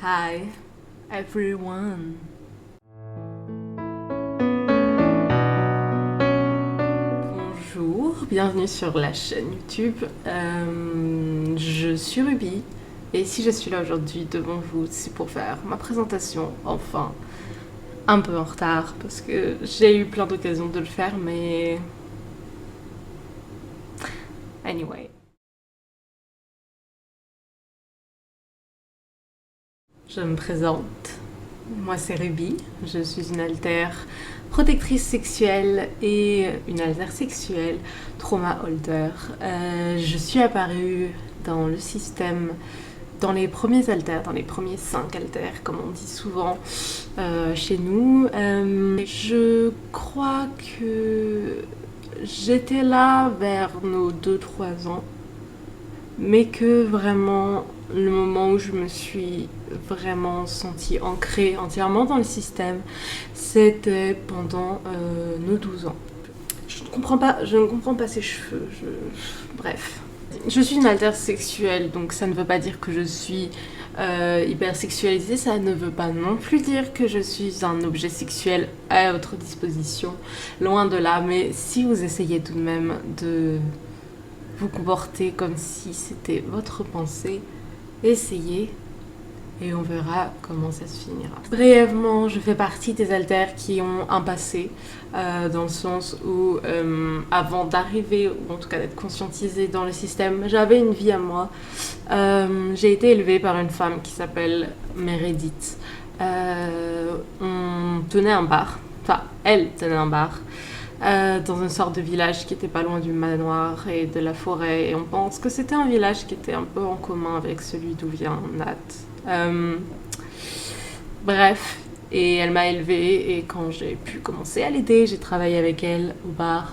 Hi everyone. Bonjour, bienvenue sur la chaîne YouTube. Je suis Ruby et si je suis là aujourd'hui devant vous, c'est pour faire ma présentation, enfin un peu en retard parce que j'ai eu plein d'occasions de le faire, mais anyway. Je me présente. Moi, c'est Ruby. Je suis une altère protectrice sexuelle et une altère sexuelle trauma holder. Je suis apparue dans le système dans les premiers altères, dans les premiers 5 altères, comme on dit souvent chez nous. Je crois que j'étais là vers nos 2-3 ans, mais que vraiment le moment où je me suis vraiment sentie ancrée entièrement dans le système, c'était pendant nos 12 ans. Je ne comprends pas ses cheveux, bref. Je suis une altère sexuelle, donc ça ne veut pas dire que je suis hyper sexualisée, ça ne veut pas non plus dire que je suis un objet sexuel à votre disposition, loin de là, mais si vous essayez tout de même de vous comporter comme si c'était votre pensée, essayez et on verra comment ça se finira. Brièvement, je fais partie des altères qui ont un passé, dans le sens où avant d'arriver, ou en tout cas d'être conscientisée dans le système, j'avais une vie à moi. J'ai été élevée par une femme qui s'appelle Meredith. On tenait un bar, enfin elle tenait un bar, dans une sorte de village qui était pas loin du manoir et de la forêt, et on pense que c'était un village qui était un peu en commun avec celui d'où vient Nat. Bref, et elle m'a élevée, et quand j'ai pu commencer à l'aider, j'ai travaillé avec elle au bar,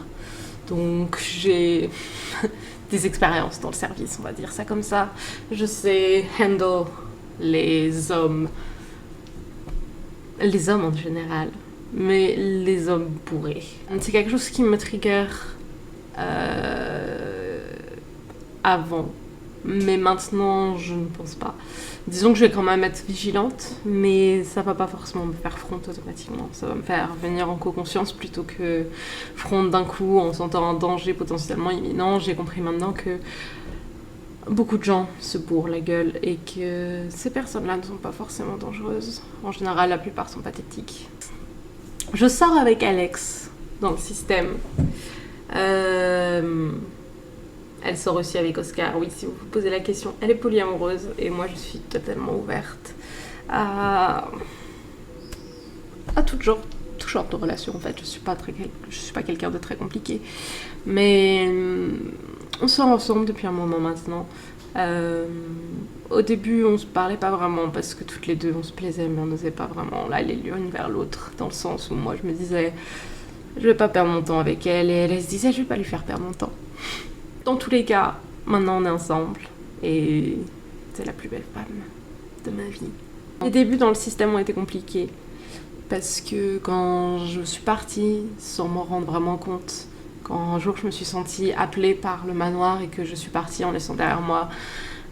donc j'ai des expériences dans le service, on va dire ça comme ça. Je sais handle les hommes en général, mais les hommes bourrés. C'est quelque chose qui me trigger avant, mais maintenant je ne pense pas. Disons que je vais quand même être vigilante, mais ça va pas forcément me faire front automatiquement. Ça va me faire venir en co-conscience plutôt que front d'un coup en sentant un danger potentiellement imminent. J'ai compris maintenant que beaucoup de gens se bourrent la gueule et que ces personnes-là ne sont pas forcément dangereuses. En général, la plupart sont pathétiques. Je sors avec Alex dans le système. Elle sort aussi avec Oscar, oui, si vous vous posez la question. Elle est polyamoureuse et moi je suis totalement ouverte à tout genre de relation en fait. Je suis pas quelqu'un de très compliqué. Mais on sort ensemble depuis un moment maintenant. Au début on se parlait pas vraiment parce que toutes les deux on se plaisait, mais on n'osait pas vraiment aller l'une vers l'autre, dans le sens où moi je me disais je vais pas perdre mon temps avec elle, et elle se disait je vais pas lui faire perdre mon temps. Dans tous les cas, maintenant on est ensemble et c'est la plus belle femme de ma vie. Les débuts dans le système ont été compliqués parce que quand je suis partie sans m'en rendre vraiment compte, quand un jour je me suis sentie appelée par le manoir et que je suis partie en laissant derrière moi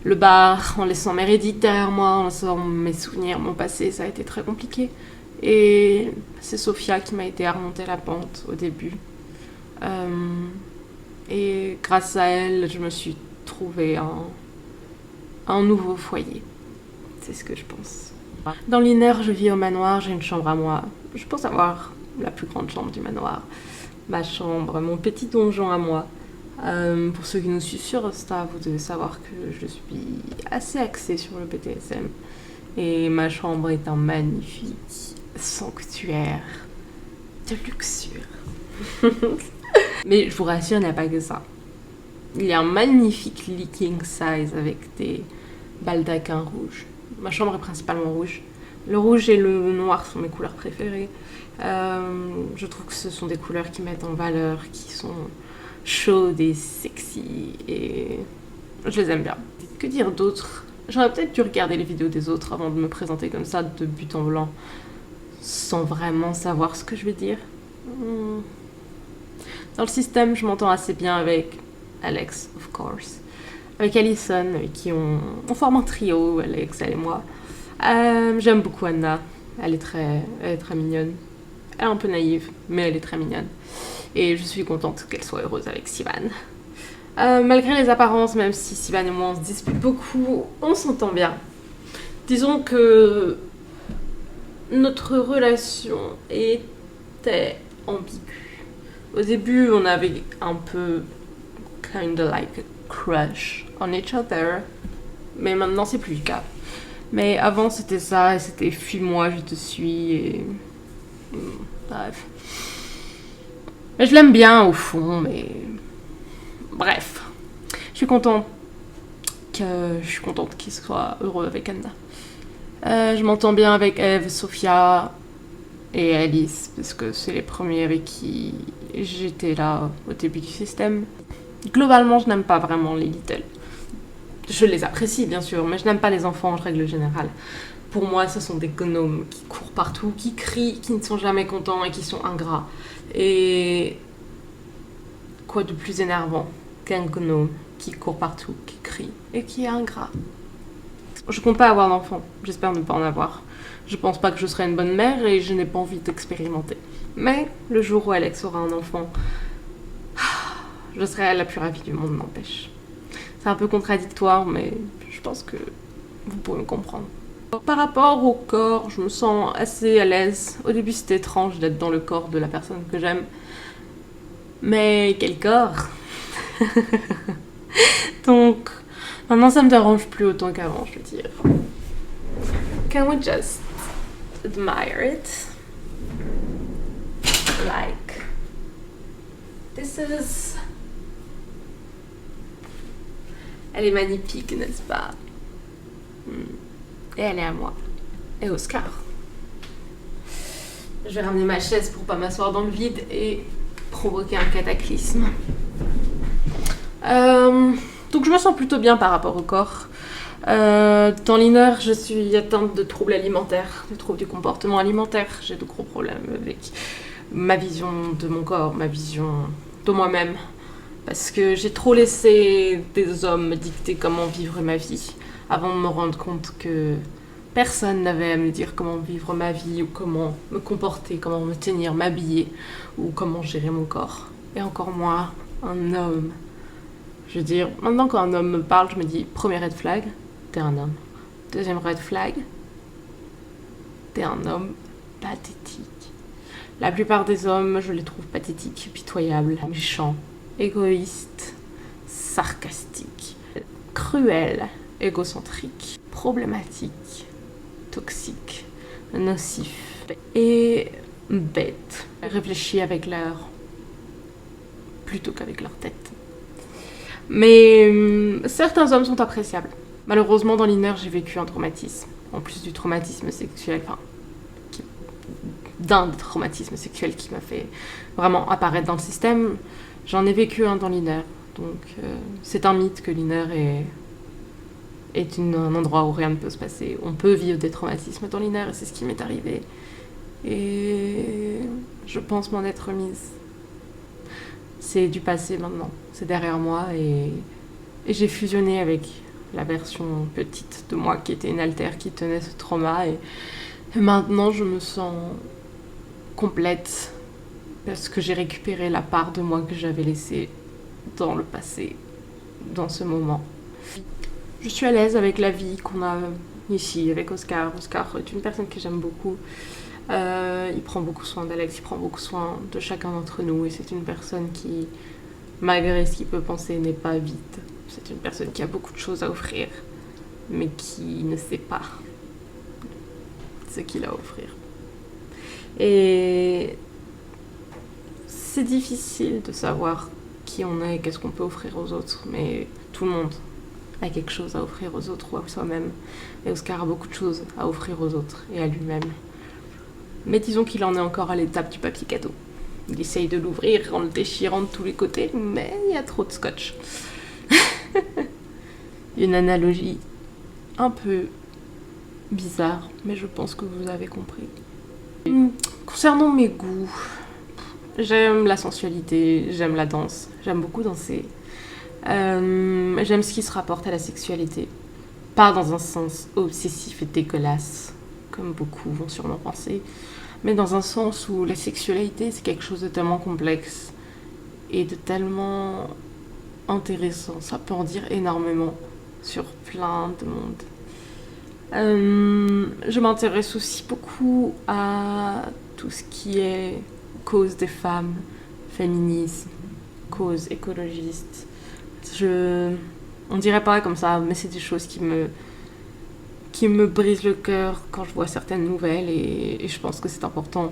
le bar, en laissant Meredith derrière moi, en laissant mes souvenirs, mon passé, ça a été très compliqué. Et c'est Sophia qui m'a aidée à remonter la pente au début. Et grâce à elle, je me suis trouvé un nouveau foyer. C'est ce que je pense. Dans l'inner, je vis au manoir, j'ai une chambre à moi. Je pense avoir la plus grande chambre du manoir. Ma chambre, mon petit donjon à moi. Pour ceux qui nous suivent sur Insta, vous devez savoir que je suis assez axée sur le BDSM. Et ma chambre est un magnifique sanctuaire de luxure. Mais je vous rassure, il n'y a pas que ça. Il y a un magnifique lit king size avec des baldaquins rouges. Ma chambre est principalement rouge. Le rouge et le noir sont mes couleurs préférées. Je trouve que ce sont des couleurs qui mettent en valeur, qui sont chaudes et sexy, et je les aime bien. Que dire d'autre? J'aurais peut-être dû regarder les vidéos des autres avant de me présenter comme ça, de but en blanc, sans vraiment savoir ce que je vais dire. Dans le système, je m'entends assez bien avec Alex, of course. Avec Alison, avec qui on forme un trio, Alex, elle et moi. J'aime beaucoup Anna. Elle est très mignonne. Elle est un peu naïve, mais elle est très mignonne. Et je suis contente qu'elle soit heureuse avec Sivan. Malgré les apparences, même si Sivan et moi on se dispute beaucoup, on s'entend bien. Disons que notre relation était ambiguë. Au début, on avait un peu kind of like a crush on each other, mais maintenant c'est plus le cas. Mais avant c'était ça, et c'était fuis-moi, je te suis, et bref. Mais je l'aime bien au fond, mais bref. Je suis contente qu'il soit heureux avec Anna. Je m'entends bien avec Eve, Sophia et Alice, parce que c'est les premiers avec qui j'étais là au début du système. Globalement, je n'aime pas vraiment les Little. Je les apprécie, bien sûr, mais je n'aime pas les enfants en règle générale. Pour moi, ce sont des gnomes qui courent partout, qui crient, qui ne sont jamais contents et qui sont ingrats. Et quoi de plus énervant qu'un gnome qui court partout, qui crie et qui est ingrat. Je compte pas avoir d'enfant, j'espère ne pas en avoir. Je pense pas que je serai une bonne mère et je n'ai pas envie d'expérimenter. Mais le jour où Alex aura un enfant, je serai la plus ravie du monde, n'empêche. C'est un peu contradictoire, mais je pense que vous pouvez me comprendre. Par rapport au corps, je me sens assez à l'aise. Au début, c'était étrange d'être dans le corps de la personne que j'aime. Mais quel corps! Donc, maintenant, ça me dérange plus autant qu'avant, je veux dire. Can we just admire it? Like, this is... Elle est magnifique, n'est-ce pas? Et elle est à moi. Et Oscar. Je vais ramener ma chaise pour pas m'asseoir dans le vide et provoquer un cataclysme. Donc je me sens plutôt bien par rapport au corps. Dans l'inner, je suis atteinte de troubles alimentaires, de troubles du comportement alimentaire. J'ai de gros problèmes avec ma vision de mon corps, ma vision de moi-même. Parce que j'ai trop laissé des hommes me dicter comment vivre ma vie, avant de me rendre compte que personne n'avait à me dire comment vivre ma vie, ou comment me comporter, comment me tenir, m'habiller, ou comment gérer mon corps. Et encore moins un homme. Je veux dire, maintenant quand un homme me parle, je me dis, premier red flag, t'es un homme. Deuxième red flag, t'es un homme pathétique. La plupart des hommes, je les trouve pathétiques, pitoyables, méchants, égoïstes, sarcastiques, cruels, égocentriques, problématiques, toxiques, nocifs et bêtes. Réfléchis avec leur plutôt qu'avec leur tête. Mais certains hommes sont appréciables. Malheureusement, dans l'inner, j'ai vécu un traumatisme. En plus du traumatisme sexuel, d'un des traumatismes sexuels qui m'a fait vraiment apparaître dans le système, j'en ai vécu un dans l'inner. Donc, c'est un mythe que l'inner est un endroit où rien ne peut se passer. On peut vivre des traumatismes dans l'inner et c'est ce qui m'est arrivé. Et je pense m'en être remise. C'est du passé maintenant, c'est derrière moi et j'ai fusionné avec la version petite de moi qui était une altère qui tenait ce trauma et maintenant je me sens complète parce que j'ai récupéré la part de moi que j'avais laissée dans le passé, dans ce moment. Je suis à l'aise avec la vie qu'on a ici avec Oscar. Oscar est une personne que j'aime beaucoup. Il prend beaucoup soin d'Alex, il prend beaucoup soin de chacun d'entre nous et c'est une personne qui, malgré ce qu'il peut penser, n'est pas vide. C'est une personne qui a beaucoup de choses à offrir, mais qui ne sait pas ce qu'il a à offrir. Et c'est difficile de savoir qui on est et qu'est-ce qu'on peut offrir aux autres, mais tout le monde a quelque chose à offrir aux autres ou à soi-même. Et Oscar a beaucoup de choses à offrir aux autres et à lui-même. Mais disons qu'il en est encore à l'étape du papier cadeau. Il essaye de l'ouvrir en le déchirant de tous les côtés, mais il y a trop de scotch. Une analogie un peu bizarre, mais je pense que vous avez compris. Concernant mes goûts, j'aime la sensualité, j'aime la danse, j'aime beaucoup danser. J'aime ce qui se rapporte à la sexualité. Pas dans un sens obsessif et dégueulasse, comme beaucoup vont sûrement penser, mais dans un sens où la sexualité, c'est quelque chose de tellement complexe et de tellement intéressant. Ça peut en dire énormément sur plein de monde. Je m'intéresse aussi beaucoup à tout ce qui est cause des femmes, féminisme, cause écologiste. On dirait pas comme ça, mais c'est des choses qui me brisent le cœur quand je vois certaines nouvelles et je pense que c'est important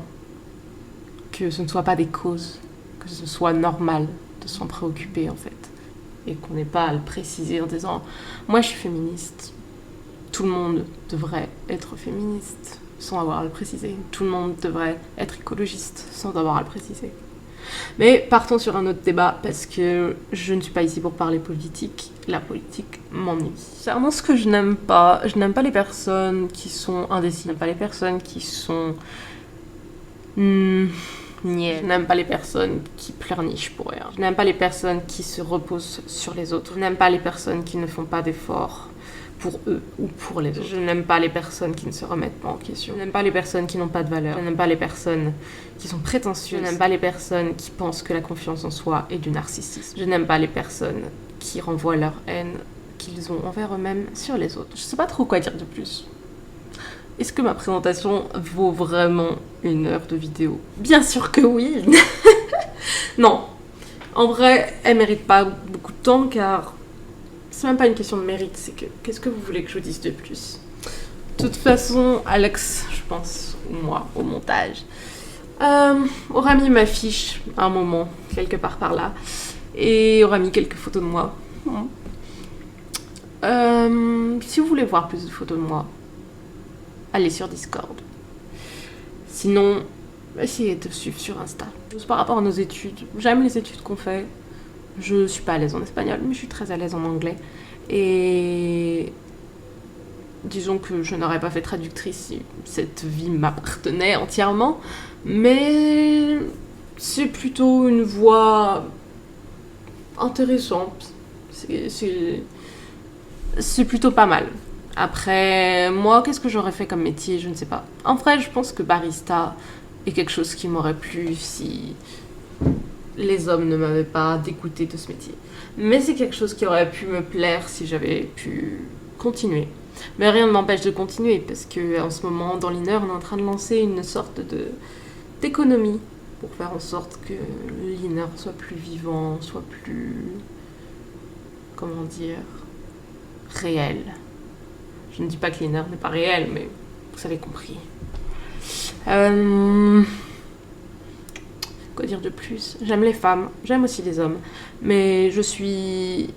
que ce ne soit pas des causes, que ce soit normal de s'en préoccuper en fait et qu'on n'ait pas à le préciser en disant moi je suis féministe. Tout le monde devrait être féministe sans avoir à le préciser. Tout le monde devrait être écologiste sans avoir à le préciser. Mais partons sur un autre débat parce que je ne suis pas ici pour parler politique. La politique m'ennuie. C'est vraiment ce que je n'aime pas. Je n'aime pas les personnes qui sont indécises. Je n'aime pas les personnes qui sont... Je n'aime pas les personnes qui pleurnichent pour rien. Je n'aime pas les personnes qui se reposent sur les autres. Je n'aime pas les personnes qui ne font pas d'efforts pour eux ou pour les autres. Je n'aime pas les personnes qui ne se remettent pas en question. Je n'aime pas les personnes qui n'ont pas de valeur. Je n'aime pas les personnes qui sont prétentieuses. Je n'aime pas les personnes qui pensent que la confiance en soi est du narcissisme. Je n'aime pas les personnes qui renvoient leur haine qu'ils ont envers eux-mêmes sur les autres. Je sais pas trop quoi dire de plus. Est-ce que ma présentation vaut vraiment 1 heure de vidéo? Bien sûr que oui. Non. En vrai, elle mérite pas beaucoup de temps car c'est même pas une question de mérite, c'est que qu'est-ce que vous voulez que je vous dise de plus? De toute façon, Alex, je pense, ou moi, au montage, aura mis ma fiche à un moment, quelque part par là, et aura mis quelques photos de moi. Si vous voulez voir plus de photos de moi, allez sur Discord. Sinon, essayez de suivre sur Insta. Juste par rapport à nos études, j'aime les études qu'on fait. Je suis pas à l'aise en espagnol, mais je suis très à l'aise en anglais. Et disons que je n'aurais pas fait traductrice si cette vie m'appartenait entièrement. Mais c'est plutôt une voie intéressante. C'est plutôt pas mal. Après, moi, qu'est-ce que j'aurais fait comme métier? Je ne sais pas. En vrai, je pense que barista est quelque chose qui m'aurait plu si les hommes ne m'avaient pas dégoûté de ce métier. Mais c'est quelque chose qui aurait pu me plaire si j'avais pu continuer. Mais rien ne m'empêche de continuer parce que en ce moment, dans l'INER, on est en train de lancer une sorte d'économie pour faire en sorte que l'INER soit plus vivant, soit plus... comment dire... réel. Je ne dis pas que l'INER n'est pas réel, mais vous avez compris. Quoi dire de plus? J'aime les femmes, j'aime aussi les hommes, mais je suis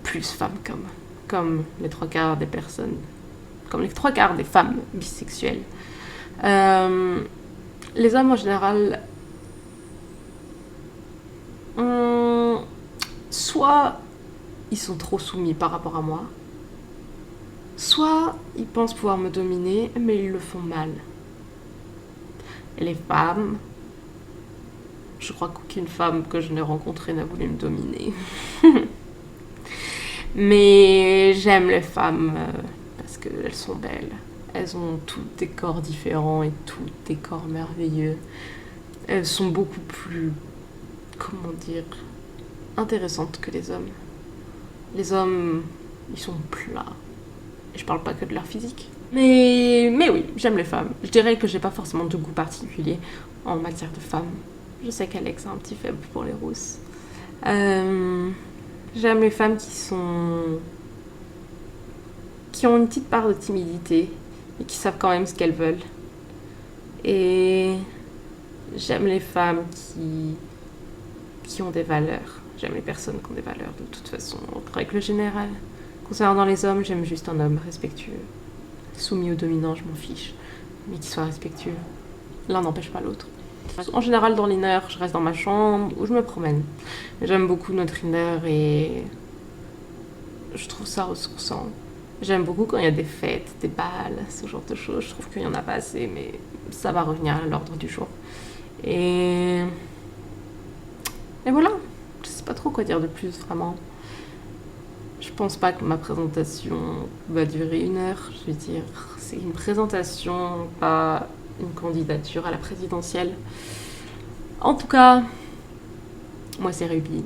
plus femme comme les 3/4 des personnes, comme les 3/4 des femmes bisexuelles. Les hommes en général, soit ils sont trop soumis par rapport à moi, soit ils pensent pouvoir me dominer, mais ils le font mal. Et les femmes, je crois qu'aucune femme que je n'ai rencontrée n'a voulu me dominer. Mais j'aime les femmes parce qu'elles sont belles. Elles ont toutes des corps différents et toutes des corps merveilleux. Elles sont beaucoup plus, comment dire, intéressantes que les hommes. Les hommes, ils sont plats. Et je parle pas que de leur physique. Mais oui, j'aime les femmes. Je dirais que j'ai pas forcément de goût particulier en matière de femmes. Je sais qu'Alex a un petit faible pour les rousses. J'aime les femmes qui ont une petite part de timidité et qui savent quand même ce qu'elles veulent. Et j'aime les femmes qui ont des valeurs. J'aime les personnes qui ont des valeurs de toute façon, en règle générale. Concernant les hommes, j'aime juste un homme respectueux. Soumis au dominant, je m'en fiche. Mais qui soit respectueux. L'un n'empêche pas l'autre. En général, dans l'INER, je reste dans ma chambre ou je me promène. J'aime beaucoup notre INER et je trouve ça ressourçant. J'aime beaucoup quand il y a des fêtes, des balles, ce genre de choses. Je trouve qu'il n'y en a pas assez, mais ça va revenir à l'ordre du jour. Et voilà. Je sais pas trop quoi dire de plus, vraiment. Je pense pas que ma présentation va durer 1 heure. Je veux dire, c'est une présentation, pas une candidature à la présidentielle. En tout cas, moi c'est Ruby.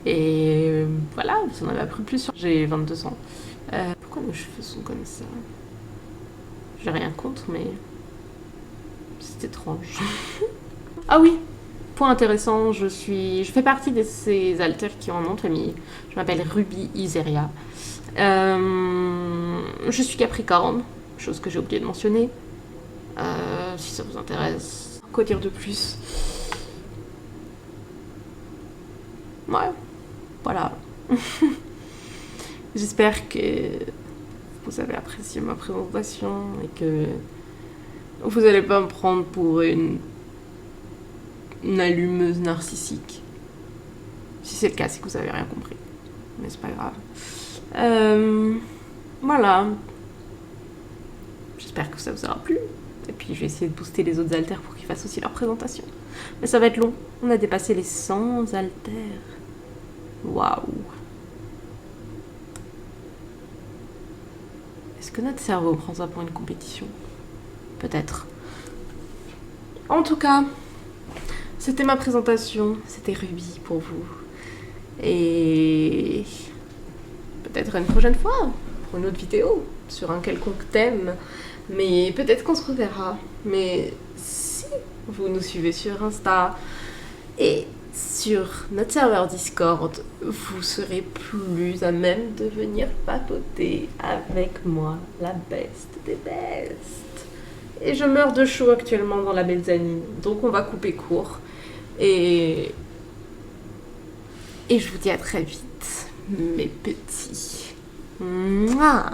Et voilà, vous en avez appris plus sur... J'ai 22 ans. Pourquoi mes cheveux sont comme ça? J'ai rien contre, mais c'est étrange. Ah oui, point intéressant, je fais partie de ces alters qui ont un nom de famille. Je m'appelle Ruby Iseria. Je suis Capricorne, chose que j'ai oublié de mentionner. Si ça vous intéresse. Quoi dire de plus? Ouais, voilà. J'espère que vous avez apprécié ma présentation et que vous n'allez pas me prendre pour une allumeuse narcissique. Si c'est le cas, c'est que vous avez rien compris. Mais c'est pas grave. Voilà. J'espère que ça vous aura plu. Et puis je vais essayer de booster les autres alters pour qu'ils fassent aussi leur présentation. Mais ça va être long. On a dépassé les 100 alters. Waouh. Est-ce que notre cerveau prend ça pour une compétition? Peut-être. En tout cas, c'était ma présentation. C'était Ruby pour vous. Et peut-être une prochaine fois, pour une autre vidéo, sur un quelconque thème. Mais peut-être qu'on se reverra. Mais si vous nous suivez sur Insta et sur notre serveur Discord, vous serez plus à même de venir papoter avec moi, la best des bestes. Et je meurs de chaud actuellement dans la mezzanine, donc on va couper court. Et je vous dis à très vite, mes petits. Mouah.